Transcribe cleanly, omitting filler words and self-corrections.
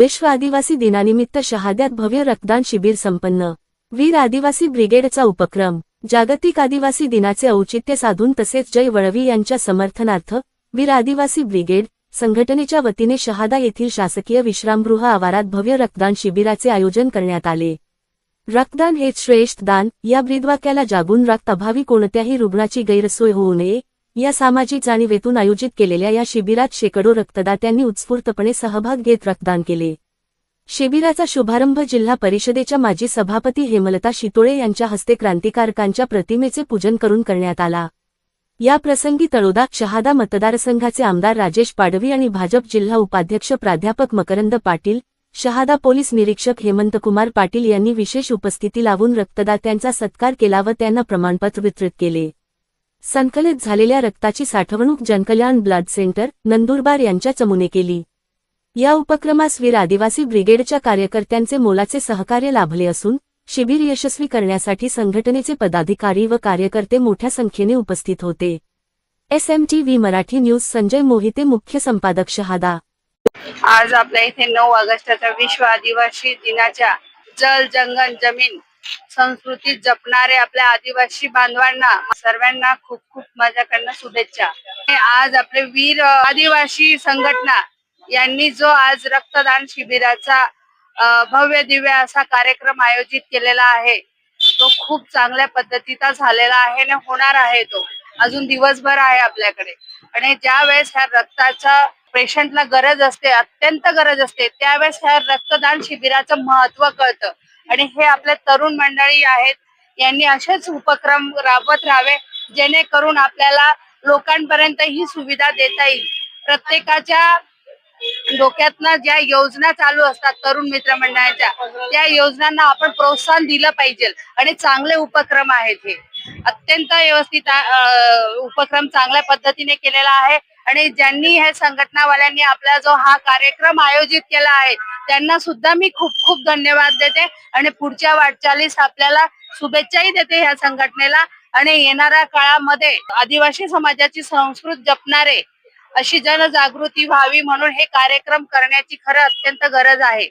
विश्व आदिवासी दिनानिमित्त शहाद्यात भव्य रक्तदान शिबिर संपन्न। वीर आदिवासी ब्रिगेडचा उपक्रम। जागतिक आदिवासी दिनाचे औचित्य साधून तसेच जय वळवी यांच्या समर्थनार्थ वीर आदिवासी ब्रिगेड संघटनेच्या वतीने शहादा येथील शासकीय विश्रामगृह आवारात भव्य रक्तदान शिबिराचे आयोजन करण्यात आले। रक्तदान हेच श्रेष्ठ दान या ब्रीदवाक्याला जागून रक्त अभावी कोणत्याही रुग्णाची गैरसोय होऊ नये या सामाजिक जाणीवेतून आयोजित केलेल्या या शिबिरात शेकडो रक्तदात्यांनी उत्स्फूर्तपणे सहभाग घेत रक्तदान केले। शिबिराचा शुभारंभ जिल्हा परिषदेच्या माजी सभापती हेमलता शितोळे यांच्या हस्ते क्रांतिकारकांच्या प्रतिमेचे पूजन करून करण्यात आला। या प्रसंगी तळोदा शहादा मतदारसंघाचे आमदार राजेश पाडवी आणि भाजप जिल्हा उपाध्यक्ष प्राध्यापक मकरंद पाटील, शहादा पोलीस निरीक्षक हेमंतकुमार पाटील यांनी विशेष उपस्थिती लावून रक्तदात्यांचा सत्कार केला व त्यांना प्रमाणपत्र वितरित केले। संकलित झालेल्या रक्ताची साठवणूक जनकल्याण ब्लड सेंटर नंदुरबार यांच्या चमूने केली। या उपक्रमास वीर आदिवासी ब्रिगेडच्या कार्यकर्त्यांचे मोलाचे सहकार्य लाभले असून शिबिर यशस्वी करण्यासाठी संघटनेचे पदाधिकारी व कार्यकर्ते मोठ्या संख्येने उपस्थित होते। SMTV मराठी न्यूज संजय मोहिते, मुख्य संपादक, शहादा। आज आपल्या इथे 9 ऑगस्टच्या विश्व आदिवासी दिनाच्या जल जंगल जमीन संस्कृती जपणारे आपल्या आदिवासी बांधवांना सर्वांना खूप खूप माझ्याकडनं शुभेच्छा। आज आपले वीर आदिवासी संघटना यांनी जो आज रक्तदान शिबिराचा भव्य दिव्य असा कार्यक्रम आयोजित केलेला आहे तो खूप चांगल्या पद्धतीचा झालेला आहे आणि होणार आहे। तो अजून दिवसभर आहे आपल्याकडे आणि ज्या वेळेस ह्या रक्ताचा पेशंटला गरज असते, अत्यंत गरज असते, त्यावेळेस ह्या रक्तदान शिबिराचं महत्व कळतं आणि हे आपले तरुण मंडळी आहेत यांनी असेच उपक्रम राबवत राहावे जेणेकरून आपल्याला लोकांपर्यंत ही सुविधा देता येईल। प्रत्येकाच्या डोक्यातनं ज्या योजना चालू असतात तरुण मित्र मंडळाच्या त्या योजनांना आपण प्रोत्साहन दिलं पाहिजे आणि चांगले उपक्रम आहेत। हे अत्यंत व्यवस्थित उपक्रम चांगल्या पद्धतीने केलेला आहे आणि ज्यांनी हे संघटनावाल्यांनी आपला जो हा कार्यक्रम आयोजित केला आहे त्यांना सुद्धा मी खूप खूप धन्यवाद देते आणि पुढच्या वाटचालीस आपल्याला शुभेच्छाही देते ह्या संघटनेला आणि येणाऱ्या काळामध्ये आदिवासी समाजाची संस्कृती जपणारे अशी जनजागृती व्हावी म्हणून हे कार्यक्रम करण्याची खरं अत्यंत गरज आहे।